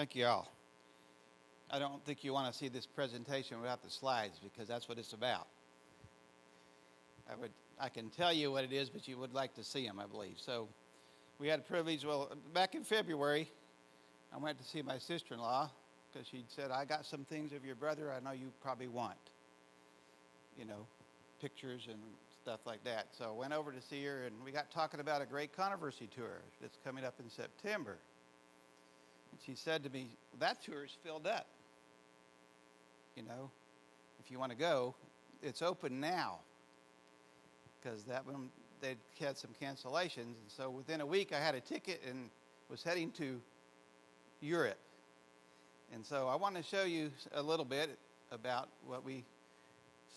Thank you all. I don't think you want to see this presentation without the slides because that's what it's about. I can tell you what it is, but you would like to see them, I believe. So we had a privilege. Well, back in February, I went to see my sister-in-law because she'd said, I got some things of your brother I know you probably want. You know, pictures and stuff like that. So I went over to see her, and we got talking about a great controversy tour that's coming up in September. And she said to me, that tour is filled up. You know, if you want to go, it's open now. Because that one, they'd had some cancellations. And so within a week, I had a ticket and was heading to Europe. And so I want to show you a little bit about what we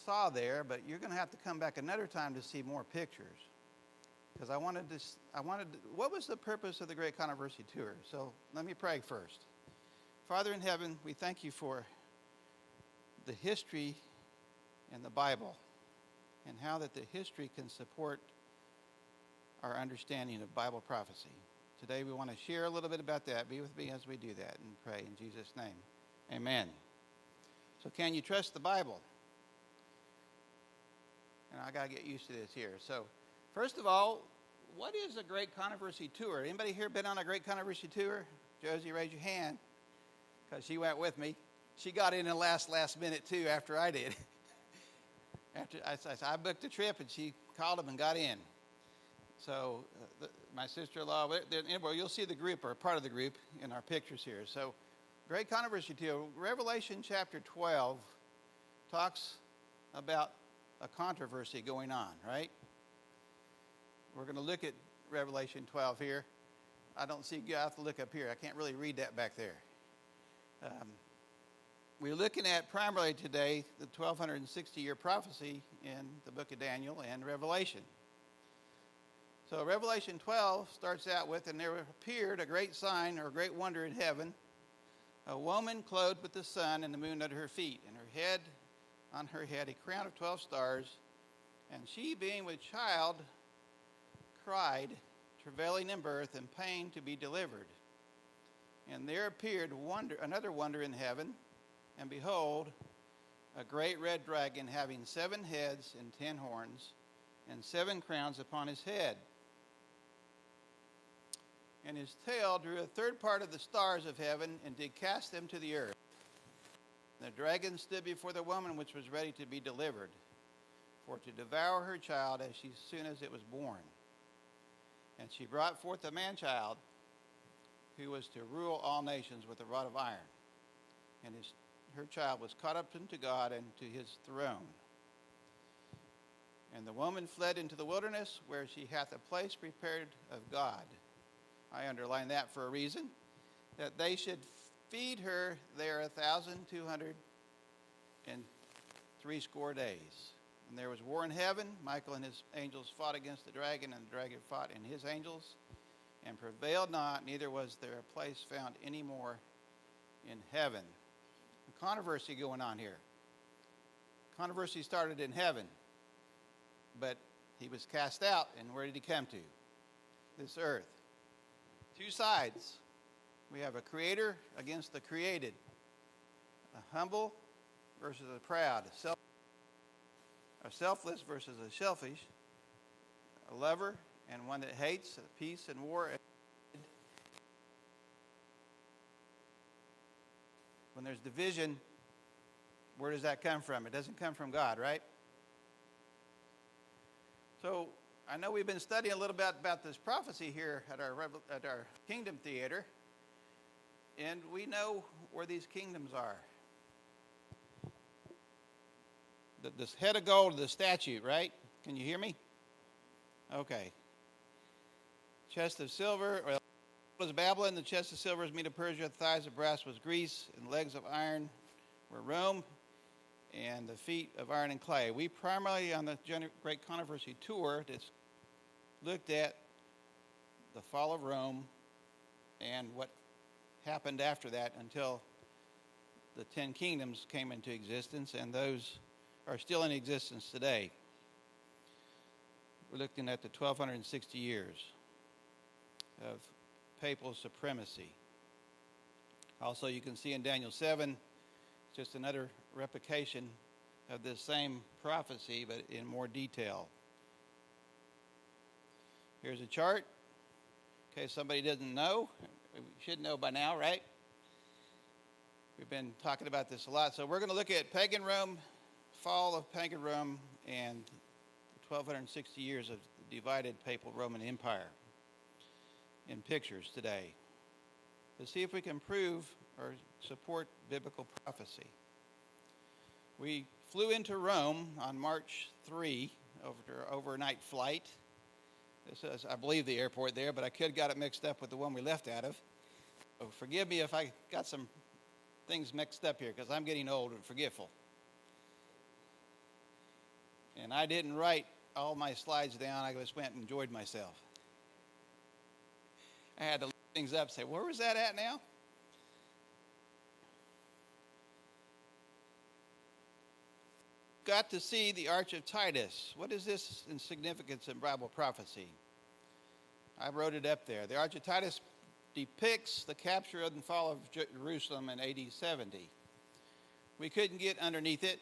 saw there, but you're going to have to come back another time to see more pictures. Because what was the purpose of the Great Controversy Tour? So let me pray first. Father in heaven, we thank you for the history in the Bible and how that the history can support our understanding of Bible prophecy. Today we want to share a little bit about that. Be with me as we do that and pray in Jesus' name. Amen. So can you trust the Bible? And I got to get used to this here. So first of all, what is a Great Controversy Tour? Anybody here been on a Great Controversy Tour? Josie, raise your hand because she went with me. She got in the last minute too after I did. After I booked a trip and she called them and got in. So my sister-in-law, anyway, you'll see the group or part of the group in our pictures here. So Great Controversy Tour, Revelation chapter 12 talks about a controversy going on, right? We're going to look at Revelation 12 here. I don't see, you have to look up here. I can't really read that back there. We're looking at primarily today the 1260-year prophecy in the book of Daniel and Revelation. So Revelation 12 starts out with, and there appeared a great sign or a great wonder in heaven, a woman clothed with the sun and the moon under her feet, and on her head a crown of 12 stars, and she being with child cried, travailing in birth and pain to be delivered. And there appeared another wonder in heaven, and behold, a great red dragon having 7 heads and 10 horns, and 7 crowns upon his head. And his tail drew a third part of the stars of heaven, and did cast them to the earth. The dragon stood before the woman which was ready to be delivered, for to devour her child as soon as it was born. And she brought forth a man-child, who was to rule all nations with a rod of iron. And her child was caught up unto God and to his throne. And the woman fled into the wilderness, where she hath a place prepared of God. I underline that for a reason, that they should feed her there 1,260 days. And there was war in heaven. Michael and his angels fought against the dragon, and the dragon fought and his angels, and prevailed not, neither was there a place found any more in heaven. A controversy going on here. Controversy started in heaven, but he was cast out, and where did he come to? This earth. 2 sides. We have a creator against the created. A humble versus a proud. A selfless versus a selfish. A lover and one that hates. Peace and war. When there's division, where does that come from? It doesn't come from God, right? So I know we've been studying a little bit about this prophecy here at our Kingdom Theater, and we know where these kingdoms are. This head of gold of the statue, right? Can you hear me? Okay. Chest of silver was Babylon. The chest of silver was Medo Persia. The thighs of brass was Greece, and the legs of iron were Rome, and the feet of iron and clay. We primarily on the Great Controversy Tour that's looked at the fall of Rome and what happened after that until the 10 kingdoms came into existence, and those are still in existence today. We're looking at the 1260 years of papal supremacy. Also, you can see in Daniel 7, just another replication of this same prophecy, but in more detail. Here's a chart. In case somebody doesn't know, we should know by now, right? We've been talking about this a lot. So we're going to look at pagan Rome, fall of pagan Rome, and 1,260 years of the divided papal Roman Empire in pictures today, to see if we can prove or support biblical prophecy. We flew into Rome on March 3 over overnight flight. This is, I believe, the airport there, but I could have got it mixed up with the one we left out of. So forgive me if I got some things mixed up here, because I'm getting old and forgetful. And I didn't write all my slides down. I just went and enjoyed myself. I had to look things up and say, where was that at now? Got to see the Arch of Titus. What is this in significance in Bible prophecy? I wrote it up there. The Arch of Titus depicts the capture and fall of Jerusalem in AD 70. We couldn't get underneath it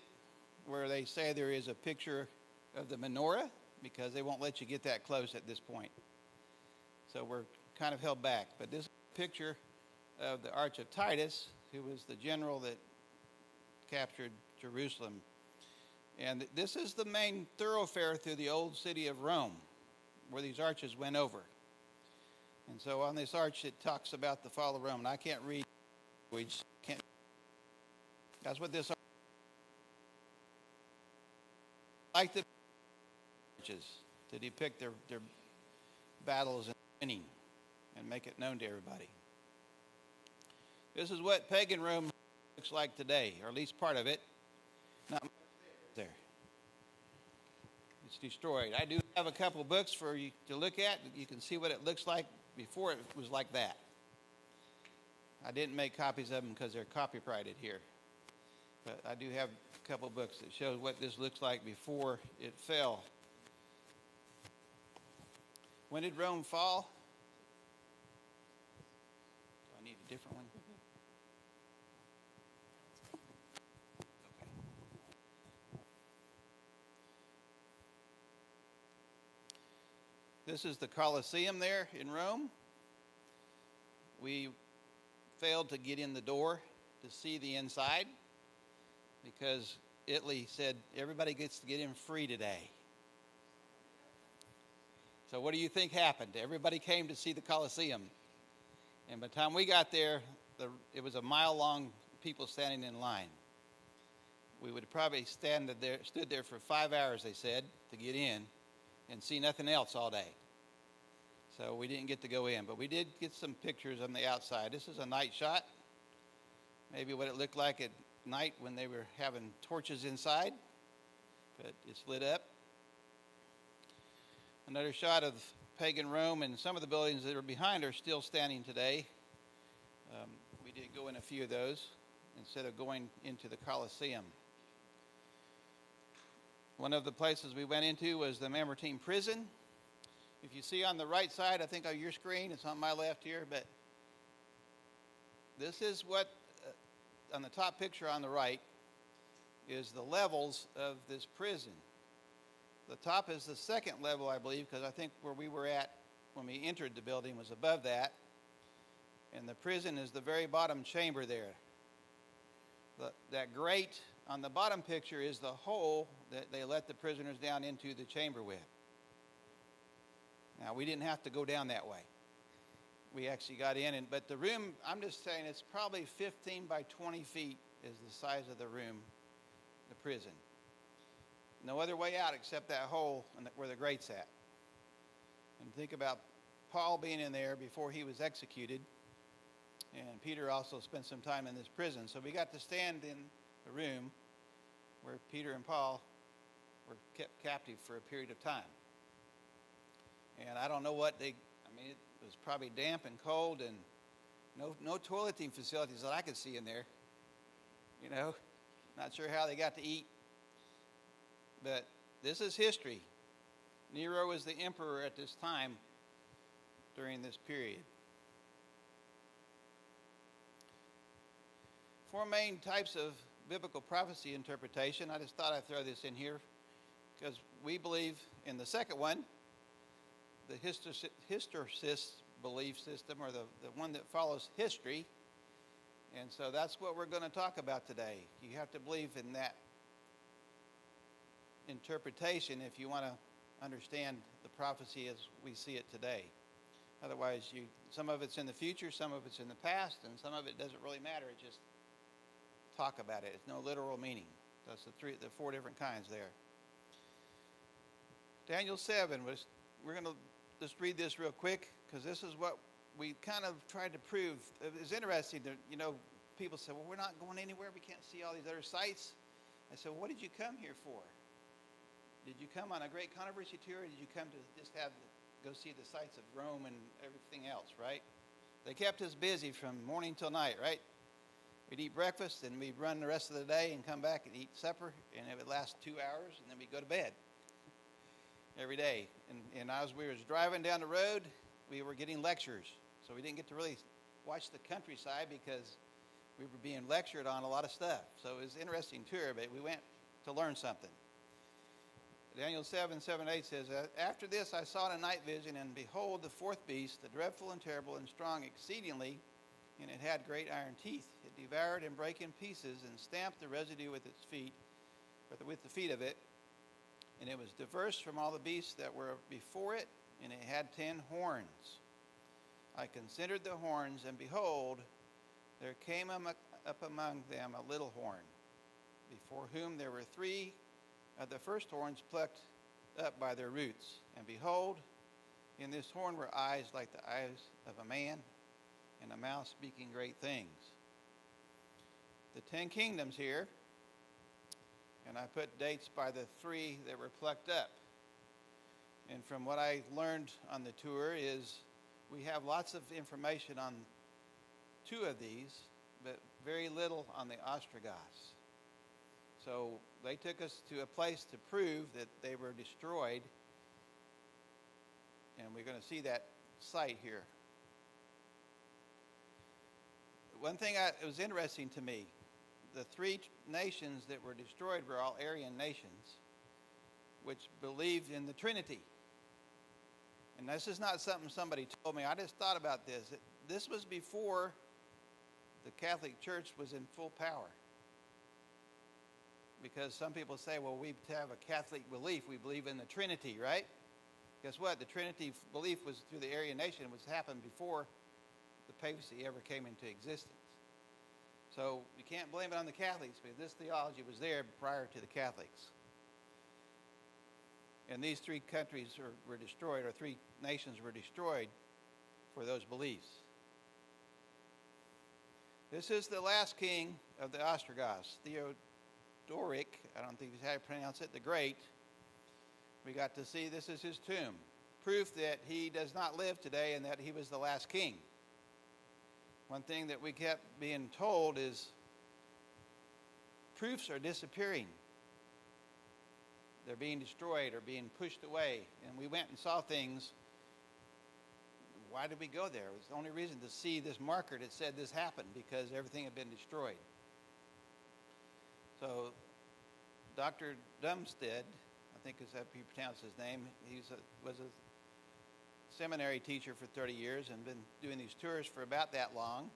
where they say there is a picture of the menorah, because they won't let you get that close at this point. So we're kind of held back. But this is a picture of the Arch of Titus, who was the general that captured Jerusalem. And this is the main thoroughfare through the old city of Rome, where these arches went over. And so on this arch, it talks about the fall of Rome. And I can't read language. That's what this arch like the arches to depict their battles and winning and make it known to everybody. This is what pagan Rome looks like today, or at least part of it. Not much there. It's destroyed. I do have a couple books for you to look at. You can see what it looks like before it was like that. I didn't make copies of them because they're copyrighted here. But I do have a couple books that show what this looks like before it fell. When did Rome fall? Do I need a different one? Okay. This is the Colosseum there in Rome. We failed to get in the door to see the inside, because Italy said everybody gets to get in free today. So what do you think happened? Everybody came to see the Colosseum. And by the time we got there, it was a mile long, people standing in line. We would probably stood there for 5 hours, they said, to get in, and see nothing else all day. So we didn't get to go in, but we did get some pictures on the outside. This is a night shot, maybe what it looked like at night when they were having torches inside, but it's lit up. Another shot of pagan Rome, and some of the buildings that are behind are still standing today. We did go in a few of those instead of going into the Colosseum. One of the places we went into was the Mamertine prison. If you see on the right side, I think on your screen, it's on my left here, but this is what, on the top picture on the right, is the levels of this prison. The top is the second level, I believe, because I think where we were at when we entered the building was above that. And the prison is the very bottom chamber there. That grate on the bottom picture is the hole that they let the prisoners down into the chamber with. Now, we didn't have to go down that way. We actually got in, but the room, I'm just saying, it's probably 15 by 20 feet is the size of the room, the prison. No other way out except that hole where the grate's at. And think about Paul being in there before he was executed. And Peter also spent some time in this prison. So we got to stand in the room where Peter and Paul were kept captive for a period of time. And I don't know what it was probably damp and cold, and no toileting facilities that I could see in there. You know, not sure how they got to eat. But this is history. Nero was the emperor at this time during this period. four main types of biblical prophecy interpretation. I just thought I'd throw this in here because we believe in the second one, the historicist belief system, or the one that follows history. And so that's what we're going to talk about today. You have to believe in that interpretation if you want to understand the prophecy as we see it today. Otherwise, some of it's in the future, some of it's in the past, and some of it doesn't really matter. It just talk about it. It's no literal meaning. That's the four different kinds there. Daniel 7. We're going to just read this real quick because this is what we kind of tried to prove. It's interesting that, people say, well, we're not going anywhere. We can't see all these other sites. I said, well, what did you come here for? Did you come on a great controversy tour, or did you come to just go see the sights of Rome and everything else, right? They kept us busy from morning till night, right? We'd eat breakfast, and we'd run the rest of the day and come back and eat supper, and it would last 2 hours, and then we'd go to bed every day. And as we was driving down the road, we were getting lectures. So we didn't get to really watch the countryside because we were being lectured on a lot of stuff. So it was an interesting tour, but we went to learn something. Daniel 7:7-8 says, after this I saw in a night vision, and behold, the fourth beast, the dreadful and terrible and strong exceedingly, and it had great iron teeth. It devoured and brake in pieces and stamped the residue with its feet, with the feet of it. And it was diverse from all the beasts that were before it, and it had 10 horns. I considered the horns, and behold, there came up among them a little horn, before whom there were 3 of the first horns plucked up by their roots. And behold, in this horn were eyes like the eyes of a man, and a mouth speaking great things. The 10 kingdoms here, and I put dates by the 3 that were plucked up. And from what I learned on the tour is we have lots of information on 2 of these, but very little on the Ostrogoths. So they took us to a place to prove that they were destroyed, and we're going to see that site here. One thing it was interesting to me, the 3 nations that were destroyed were all Aryan nations, which believed in the Trinity. And this is not something somebody told me. I just thought about this. This was before the Catholic Church was in full power. Because some people say, well, we have a Catholic belief. We believe in the Trinity, right? Guess what? The Trinity belief was through the Aryan nation, which happened before the papacy ever came into existence. So you can't blame it on the Catholics, because this theology was there prior to the Catholics. And these 3 countries were destroyed, or 3 nations were destroyed for those beliefs. This is the last king of the Ostrogoths, Theodoric, I don't think that's how you pronounce it, the Great. We got to see this is his tomb. Proof that he does not live today and that he was the last king. One thing that we kept being told is proofs are disappearing. They're being destroyed or being pushed away. And we went and saw things. Why did we go there? It was the only reason to see this marker that said this happened, because everything had been destroyed. So Dr. Dumstead, I think is how you pronounce his name, was a seminary teacher for 30 years and been doing these tours for about that long,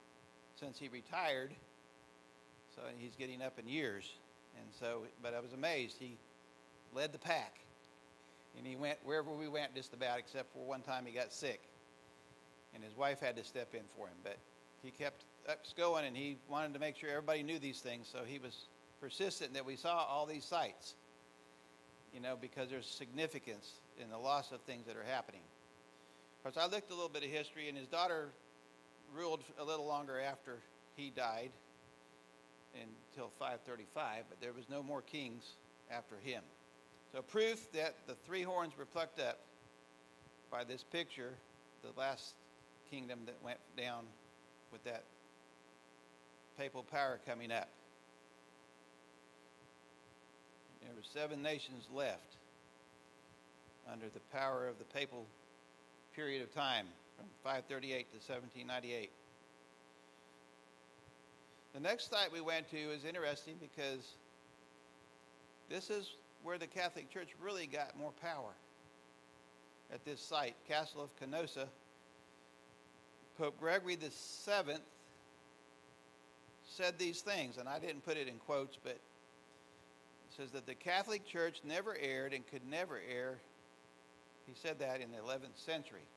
since he retired. So he's getting up in years. And so, but I was amazed. He led the pack. And he went wherever we went just about, except for one time he got sick. And his wife had to step in for him. But he kept us going, and he wanted to make sure everybody knew these things. So he was persistent that we saw all these sites, because there's significance in the loss of things that are happening. Of course, I looked a little bit of history, and his daughter ruled a little longer after he died, until 535, but there was no more kings after him. So proof that the 3 horns were plucked up by this picture, the last kingdom that went down with that papal power coming up. There were 7 nations left under the power of the papal period of time from 538 to 1798. The next site we went to is interesting because this is where the Catholic Church really got more power. At this site, Castle of Canossa, Pope Gregory the Seventh said these things, and I didn't put it in quotes, but it says that the Catholic Church never erred and could never err. He said that in the 11th century.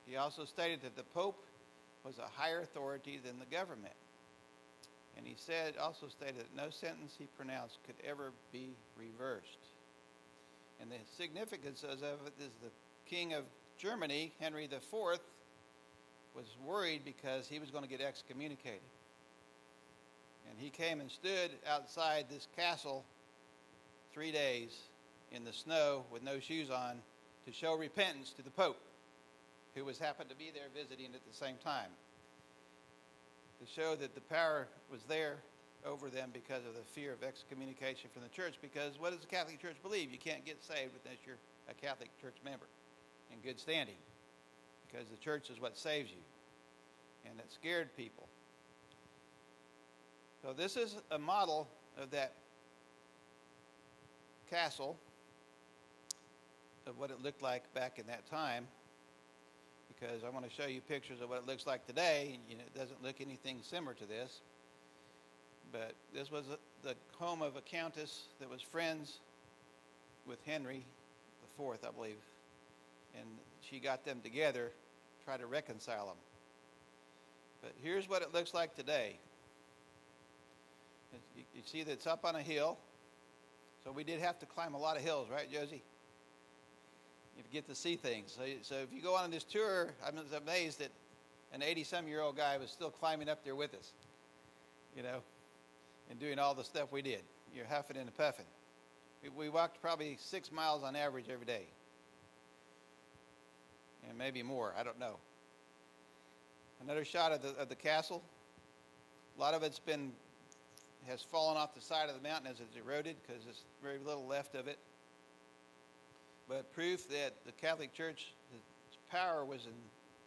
He also stated that the Pope was a higher authority than the government. And he also stated that no sentence he pronounced could ever be reversed. And the significance of it is the King of Germany, Henry IV, was worried because he was going to get excommunicated. And he came and stood outside this castle 3 days in the snow with no shoes on to show repentance to the Pope, who happened to be there visiting at the same time, to show that the power was there over them because of the fear of excommunication from the church. Because what does the Catholic Church believe? You can't get saved unless you're a Catholic Church member in good standing, because the church is what saves you, and it scared people. So this is a model of that castle, of what it looked like back in that time, because I want to show you pictures of what it looks like today. And it doesn't look anything similar to this, but this was the home of a countess that was friends with Henry IV, I believe, and she got them together, try to reconcile them. But here's what it looks like today. You see that it's up on a hill, so we did have to climb a lot of hills, right, Josie? You get to see things. So if you go on this tour, I'm amazed that an 80-some-year-old guy was still climbing up there with us, and doing all the stuff we did. You're huffing and puffing. We walked probably 6 miles on average every day, and maybe more. I don't know. Another shot of the castle. A lot of it's has fallen off the side of the mountain as it's eroded, because there's very little left of it. But proof that the Catholic Church, its power was in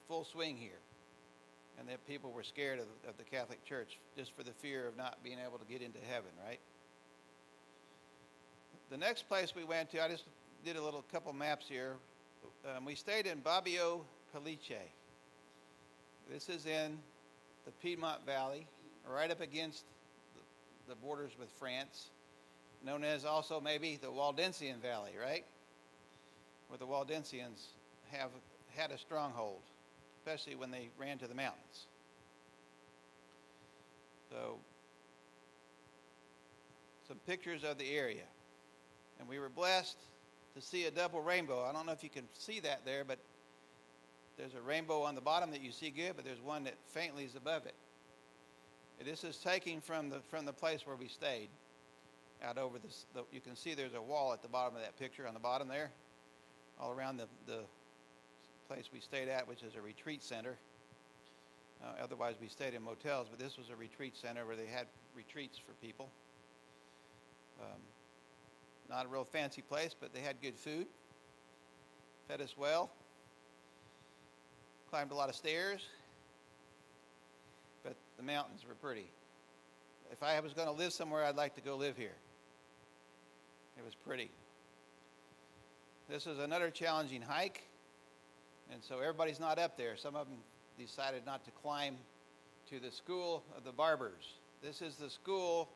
full swing here, and that people were scared of the Catholic Church just for the fear of not being able to get into heaven, right? The next place we went to, I just did a couple maps here. We stayed in Bobbio Felice. This is in the Piedmont Valley, right up against the borders with France, known as also maybe the Waldensian Valley, right? Where the Waldensians have had a stronghold, especially when they ran to the mountains. So, some pictures of the area. And we were blessed to see a double rainbow. I don't know if you can see that there, but there's a rainbow on the bottom that you see good, but there's one that faintly is above it. This is taken from the place where we stayed, out over this. You can see there's a wall at the bottom of that picture, on the bottom there, all around the place we stayed at, which is a retreat center. Otherwise, we stayed in motels, but this was a retreat center where they had retreats for people. Not a real fancy place, but they had good food, fed us well, climbed a lot of stairs, but the mountains were pretty. If I was going to live somewhere, I'd like to go live here. It was pretty. This is another challenging hike, and so everybody's not up there. Some of them decided not to climb to the School of the Barbers. This is the school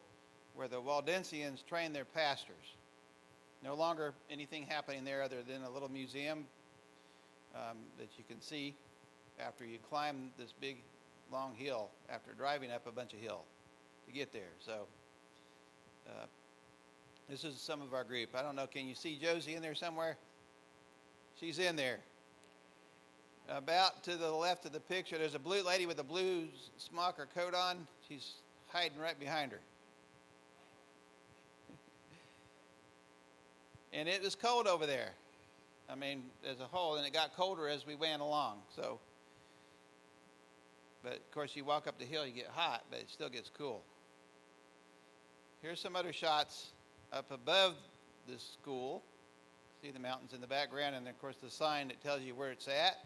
where the Waldensians trained their pastors. No longer anything happening there other than a little museum that you can see after you climb this big, long hill, after driving up a bunch of hill to get there. So this is some of our group. I don't know, can you see Josie in there somewhere? She's in there. About to the left of the picture, there's a blue lady with a blue smock or coat on. She's hiding right behind her. And it was cold over there. I mean, as a whole, and it got colder as we went along. So, but of course, you walk up the hill, you get hot, but it still gets cool. Here's some other shots up above the school. See the mountains in the background, and of course the sign that tells you where it's at.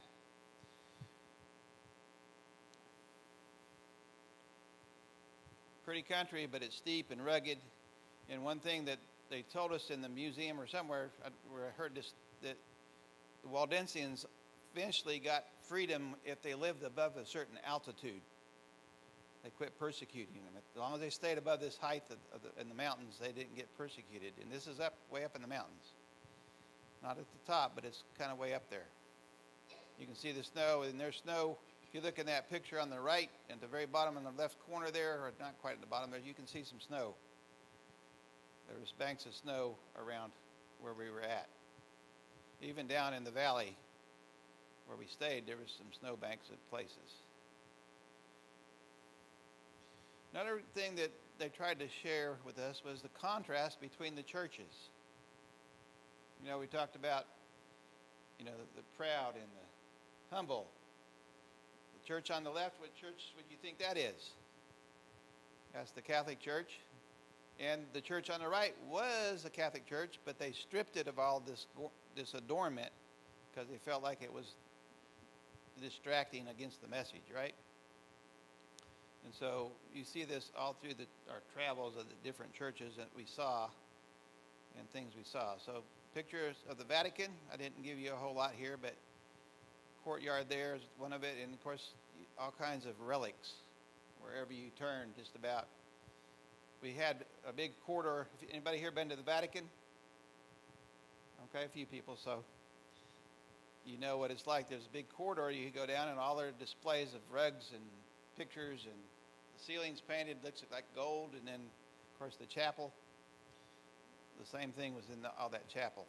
pretty country, but it's steep and rugged. And one thing that they told us in the museum or somewhere where I heard this, that the Waldensians eventually got freedom if they lived above a certain altitude. They quit persecuting them. As long as they stayed above this height in the mountains, they didn't get persecuted. And this is way up in the mountains. Not at the top, but it's kind of way up there. You can see the snow, and there's snow. If you look in that picture on the right, at the very bottom in the left corner there, or not quite at the bottom there, you can see some snow. There was banks of snow around where we were at. Even down in the valley where we stayed, there was some snow banks at places. Another thing that they tried to share with us was the contrast between the churches. You know, we talked about, you know, the proud and the humble. The church on the left, what church would you think that is? That's the Catholic Church. And the church on the right was a Catholic church, but they stripped it of all this adornment because they felt like it was distracting against the message, right? And so you see this all through our travels of the different churches that we saw and things we saw. So pictures of the Vatican. I didn't give you a whole lot here, but courtyard there is one of it. And, of course, all kinds of relics wherever you turn, just about. We had a big corridor. Anybody here been to the Vatican? Okay, a few people. So you know what it's like. There's a big corridor. You go down, and all their displays of rugs and pictures, and the ceiling's painted, looks like gold. And then, of course, the chapel. The same thing was in all that chapel.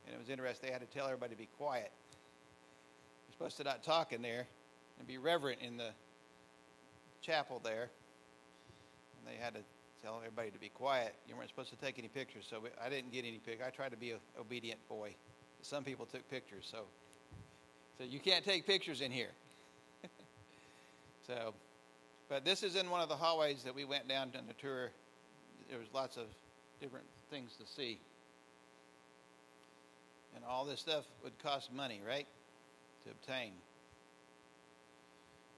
And it was interesting. They had to tell everybody to be quiet. You're supposed to not talk in there and be reverent in the chapel there. And they had to tell everybody to be quiet. You weren't supposed to take any pictures, so I didn't get any pictures. I tried to be an obedient boy. Some people took pictures, so you can't take pictures in here. But this is in one of the hallways that we went down on the tour. There was lots of different things to see. And all this stuff would cost money, right, to obtain.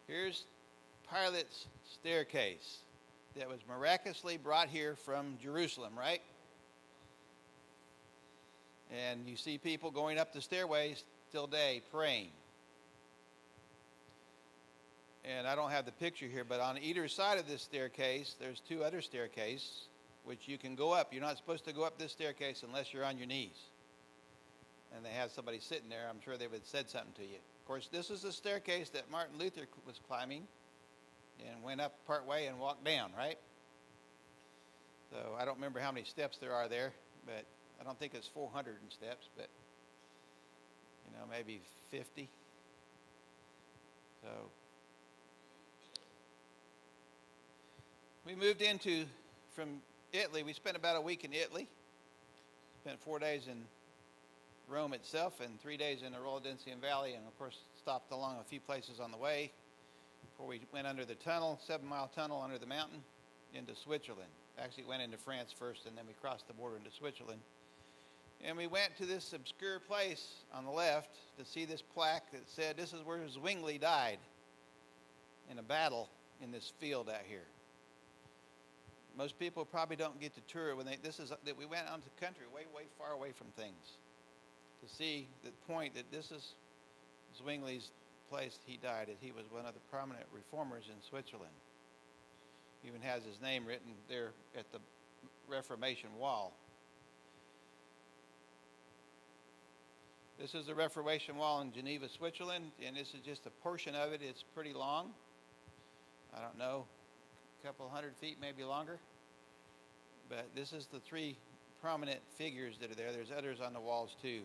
Here's Pilate's staircase that was miraculously brought here from Jerusalem, right? And you see people going up the stairways till day praying. And I don't have the picture here, but on either side of this staircase, there's two other staircases, which you can go up. You're not supposed to go up this staircase unless you're on your knees. And they had somebody sitting there. I'm sure they would have said something to you. Of course, this is the staircase that Martin Luther was climbing and went up part way and walked down, right? So I don't remember how many steps there are there, but I don't think it's 400 steps, but, you know, maybe 50. So we moved from Italy. We spent about a week in Italy. Spent 4 days in Rome itself and 3 days in the Waldensian Valley, and of course stopped along a few places on the way before we went under the tunnel, 7-mile tunnel under the mountain into Switzerland. Actually went into France first, and then we crossed the border into Switzerland. And we went to this obscure place on the left to see this plaque that said, this is where Zwingli died in a battle in this field out here. Most people probably don't get to tour when we went out to the country way, way far away from things to see the point that this is Zwingli's place he died at. He was one of the prominent reformers in Switzerland. He even has his name written there at the Reformation wall. This is the Reformation wall in Geneva, Switzerland, and this is just a portion of it. It's pretty long. I don't know, a couple hundred feet, maybe longer. But this is the three prominent figures that are there. There's others on the walls too.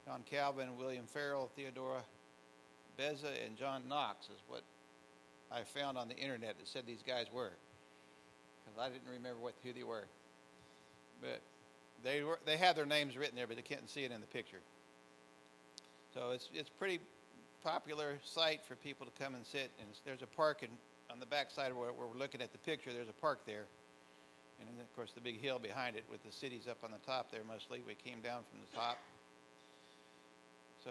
John Calvin, William Farel, Theodora Beza, and John Knox is what I found on the internet that said these guys were. Because I didn't remember who they were. But they have their names written there, but they can't see it in the picture. So it's pretty popular site for people to come and sit. And there's a park on the back side where we're looking at the picture. There's a park there. And then, of course, the big hill behind it with the cities up on the top there mostly. We came down from the top. So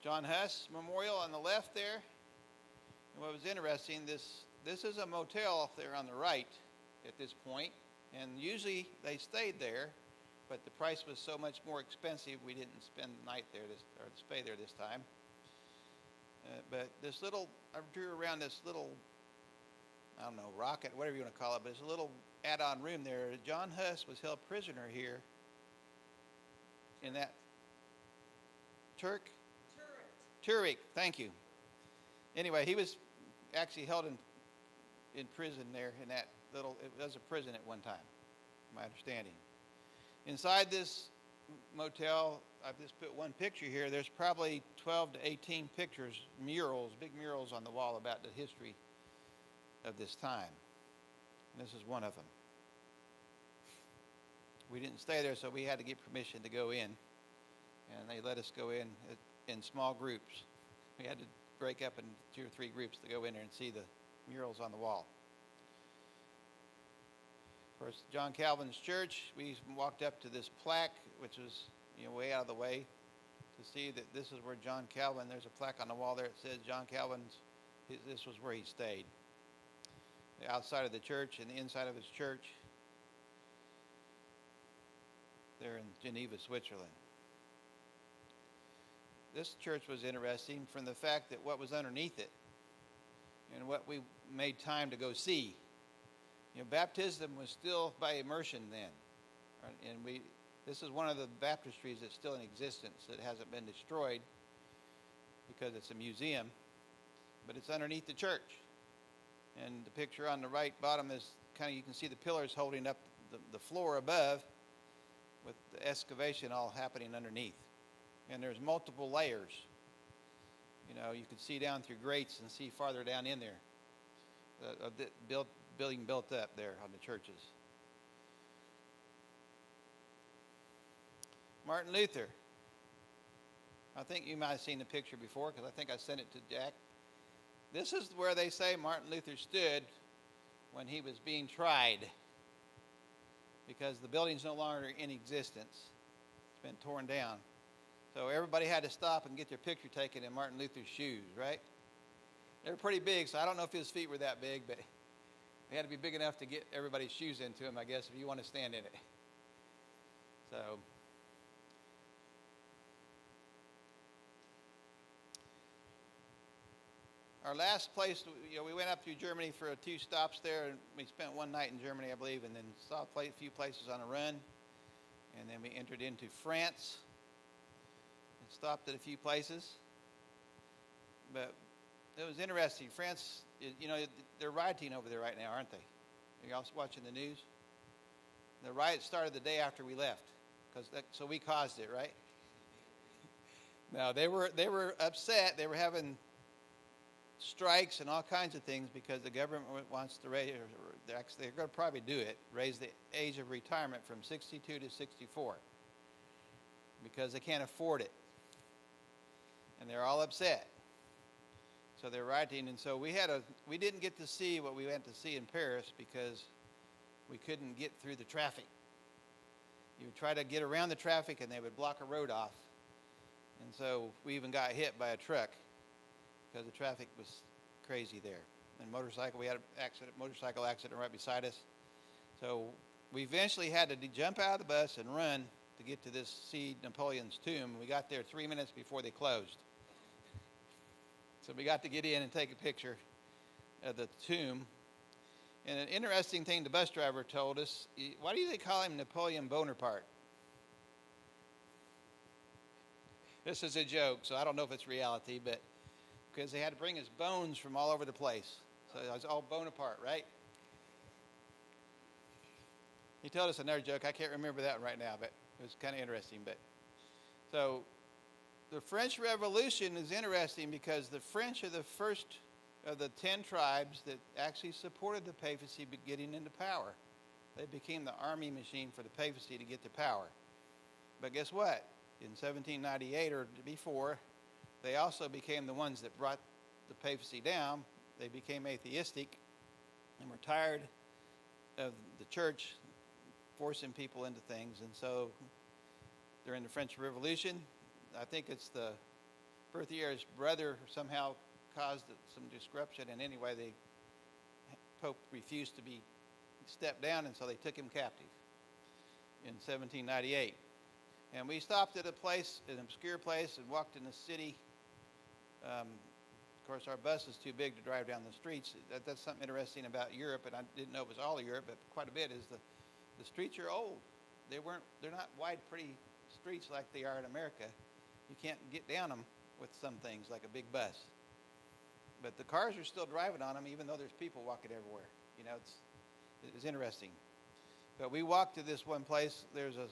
John Huss Memorial on the left there. And what was interesting, this is a motel off there on the right at this point, and usually they stayed there, but the price was so much more expensive we didn't spend the night there or stay there this time. But this little, I drew around this little, I don't know, rocket, whatever you want to call it, but it's a little add-on room there. John Huss was held prisoner here in that Turek, thank you. Anyway, he was actually held in prison there in that little, it was a prison at one time, my understanding. Inside this motel, I've just put one picture here. There's probably 12 to 18 pictures, murals, big murals on the wall about the history of this time. And this is one of them. We didn't stay there, so we had to get permission to go in. And they let us go in small groups. We had to break up in 2 or 3 groups to go in there and see the murals on the wall. Of course, John Calvin's church, we walked up to this plaque, which was way out of the way, to see that this is where John Calvin, there's a plaque on the wall there that says John Calvin's, this was where he stayed. The outside of the church and the inside of his church, there in Geneva, Switzerland. This church was interesting from the fact that what was underneath it and what we made time to go see. Baptism was still by immersion then. And this is one of the baptistries that's still in existence that hasn't been destroyed because it's a museum, but it's underneath the church. And the picture on the right bottom is you can see the pillars holding up the floor above with the excavation all happening underneath. And there's multiple layers. You can see down through grates and see farther down in there. Building built up there on the churches. Martin Luther. I think you might have seen the picture before because I think I sent it to Jack. This is where they say Martin Luther stood when he was being tried because the building's no longer in existence. It's been torn down. So everybody had to stop and get their picture taken in Martin Luther's shoes, right? They were pretty big, so I don't know if his feet were that big, but they had to be big enough to get everybody's shoes into them, I guess, if you want to stand in it. So, our last place, we went up through Germany for 2 stops there, and we spent one night in Germany, I believe, and then saw a few places on a run, and then we entered into France. Stopped at a few places, but it was interesting. France, they're rioting over there right now, aren't they? Are y'all watching the news? The riot started the day after we left, so we caused it, right? No, they were upset. They were having strikes and all kinds of things because the government wants to raise. They're going to probably do it. Raise the age of retirement from 62 to 64 because they can't afford it. And they're all upset. So they're rioting, and so we didn't get to see what we went to see in Paris because we couldn't get through the traffic. You would try to get around the traffic and they would block a road off. And so we even got hit by a truck because the traffic was crazy there. And we had an motorcycle accident right beside us. So we eventually had to jump out of the bus and run to get to see Napoleon's tomb. We got there 3 minutes before they closed. So we got to get in and take a picture of the tomb. And an interesting thing the bus driver told us, why do they call him Napoleon Bonaparte? This is a joke, so I don't know if it's reality, but because they had to bring his bones from all over the place. So it was all Bonaparte, right? He told us another joke. I can't remember that right now, but it was kind of interesting. So the French Revolution is interesting because the French are the first of the 10 tribes that actually supported the papacy getting into power. They became the army machine for the papacy to get to power. But guess what? In 1798 or before, they also became the ones that brought the papacy down. They became atheistic and were tired of the church forcing people into things. And so during the French Revolution, I think it's the Berthier's brother somehow caused some disruption, and anyway, the Pope refused to be stepped down, and so they took him captive in 1798. And we stopped at a place, an obscure place, and walked in the city. Of course, our bus is too big to drive down the streets. That's something interesting about Europe, and I didn't know it was all of Europe, but quite a bit, is the streets are old. They're not wide, pretty streets like they are in America. You can't get down them with some things, like a big bus. But the cars are still driving on them, even though there's people walking everywhere. You know, it's interesting. But we walked to this one place. There's a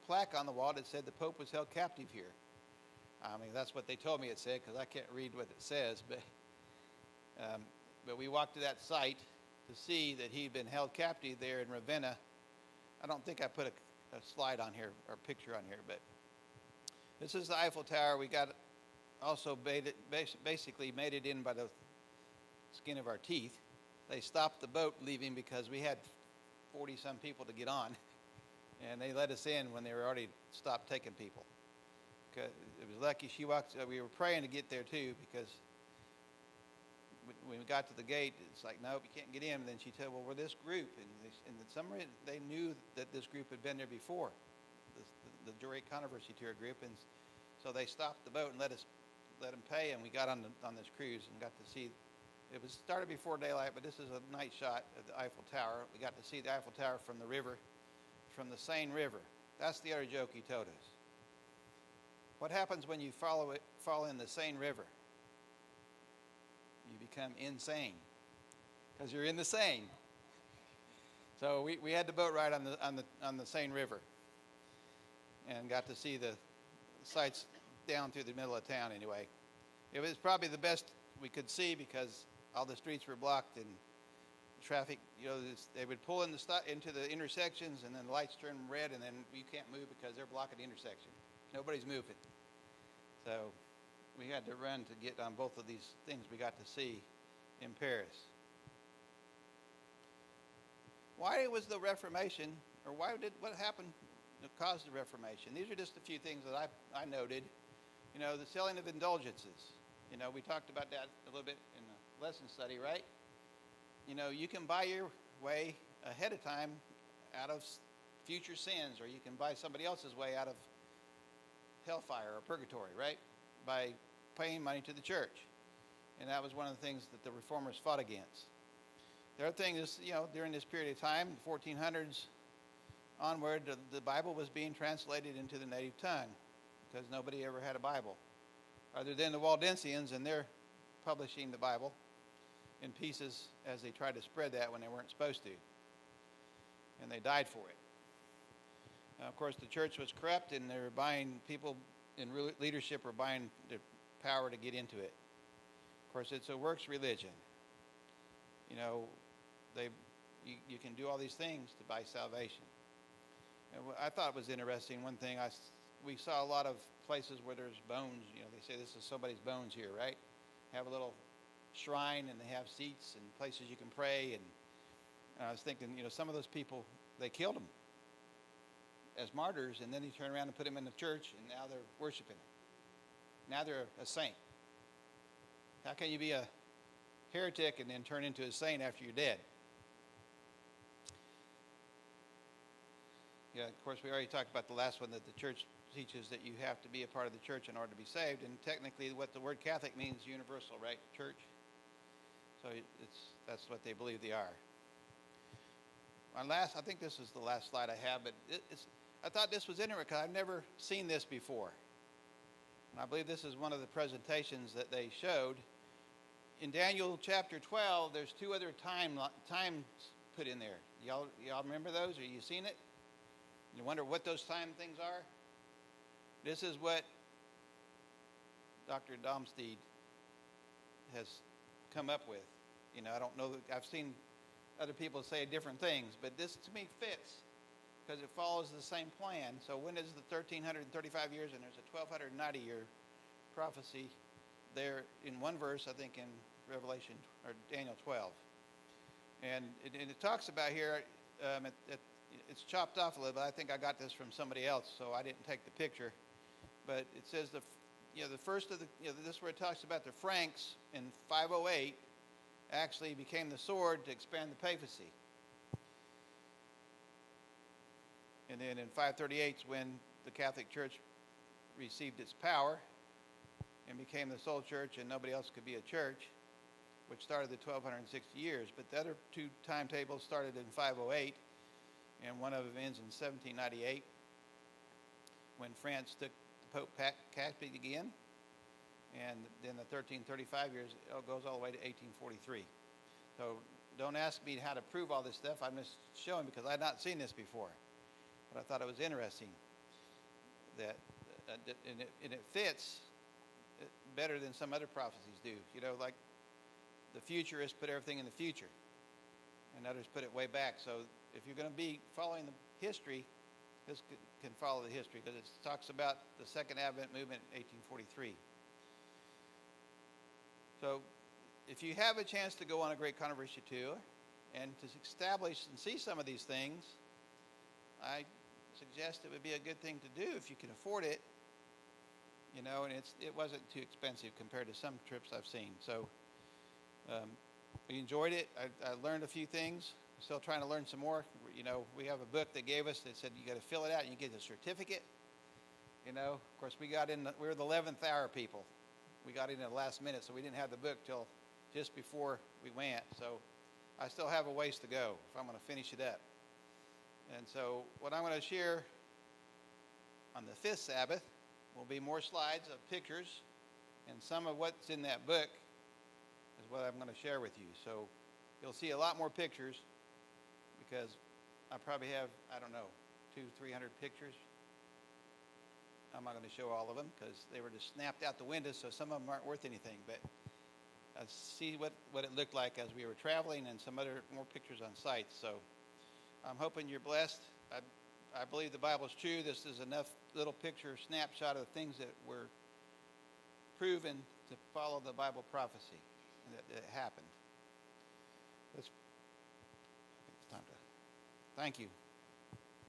plaque on the wall that said the Pope was held captive here. I mean, that's what they told me it said, because I can't read what it says. But we walked to that site to see that he'd been held captive there in Ravenna. I don't think I put a slide on here or a picture on here, but this is the Eiffel Tower. We got also basically made it in by the skin of our teeth. They stopped the boat leaving because we had 40-some people to get on, and they let us in when they were already stopped taking people. It was lucky she walked. We were praying to get there too, because when we got to the gate, it's like, nope, you can't get in. And then she said, well, we're this group, and they knew that this group had been there before, the Great Controversy Tour group, and so they stopped the boat and let them pay, and we got on this cruise and got to see. It was started before daylight, but this is a night shot of the Eiffel Tower. We got to see the Eiffel Tower from the river, from the Seine River. That's the other joke he told us. What happens when you fall in the Seine River? You become insane, because you're in the Seine. So we had the boat ride on the Seine River, and got to see the sights down through the middle of town. Anyway, it was probably the best we could see, because all the streets were blocked, and traffic, you know, they would pull into the intersections, and then the lights turn red, and then you can't move because they're blocking the intersection. Nobody's moving. So we had to run to get on both of these things we got to see in Paris. Why was the Reformation, or what happened that caused the Reformation? These are just a few things that I noted. You know, the selling of indulgences. You know, we talked about that a little bit in the lesson study, right? You know, you can buy your way ahead of time out of future sins, or you can buy somebody else's way out of hellfire or purgatory, right? By paying money to the church. And that was one of the things that the reformers fought against. The other thing is, you know, during this period of time, the 1400s onward, the Bible was being translated into the native tongue, because nobody ever had a Bible, other than the Waldensians, and they're publishing the Bible in pieces as they tried to spread that when they weren't supposed to. And they died for it. Of course, the church was corrupt, and they were buying, people in leadership were buying the power to get into it. Of course, it's a works religion. You know, you can do all these things to buy salvation. And I thought it was interesting. One thing, we saw a lot of places where there's bones. You know, they say this is somebody's bones here, right? Have a little shrine, and they have seats and places you can pray. And I was thinking, you know, some of those people, they killed them as martyrs, and then he turned around and put them in the church, and now they're worshiping him. Now they're a saint. How can you be a heretic and then turn into a saint after you're dead? Yeah, of course, we already talked about the last one, that the church teaches that you have to be a part of the church in order to be saved, and technically what the word Catholic means, universal, right? Church. So that's what they believe they are. I think this is the last slide I have, but I thought this was interesting because I've never seen this before. And I believe this is one of the presentations that they showed. In Daniel chapter 12, there's two other times put in there. Y'all remember those? Or you seen it? You wonder what those time things are? This is what Dr. Domsteed has come up with. You know, I don't know. I've seen other people say different things, but this to me fits because it follows the same plan. So when is the 1335 years, and there's a 1290-year prophecy there in one verse, I think in Revelation or Daniel 12. And it talks about here, it's chopped off a little bit. I think I got this from somebody else, so I didn't take the picture. But it says the the first of the, this is where it talks about the Franks in 508 actually became the sword to expand the papacy. And then in 538 is when the Catholic Church received its power and became the sole church, and nobody else could be a church, which started the 1260 years. But the other two timetables started in 508, and one of them ends in 1798, when France took the Pope Catholic again, and then the 1335 years goes all the way to 1843. So don't ask me how to prove all this stuff. I'm just showing because I had not seen this before, but I thought it was interesting that, and it fits better than some other prophecies do. Like the futurists put everything in the future, and others put it way back. So if you're going to be following the history, this can follow the history, because it talks about the Second Advent movement in 1843. So if you have a chance to go on a great controversy tour and to establish and see some of these things, I suggest it would be a good thing to do if you can afford it. And it wasn't too expensive compared to some trips I've seen. So we enjoyed it. I learned a few things. I'm still trying to learn some more. We have a book they gave us that said you got to fill it out and you get a certificate. Of course, we were the 11th hour people. We got in at the last minute, so we didn't have the book till just before we went. So I still have a ways to go if I'm going to finish it up. And so what I'm going to share on the 5th Sabbath will be more slides of pictures, and some of what's in that book is what I'm going to share with you. So you'll see a lot more pictures, because I probably have, 200-300 pictures. I'm not going to show all of them because they were just snapped out the window, so some of them aren't worth anything. But see what it looked like as we were traveling, and some other more pictures on site. So I'm hoping you're blessed. I believe the Bible's true. This is enough little picture snapshot of things that were proven to follow the Bible prophecy that happened. It's time to thank you.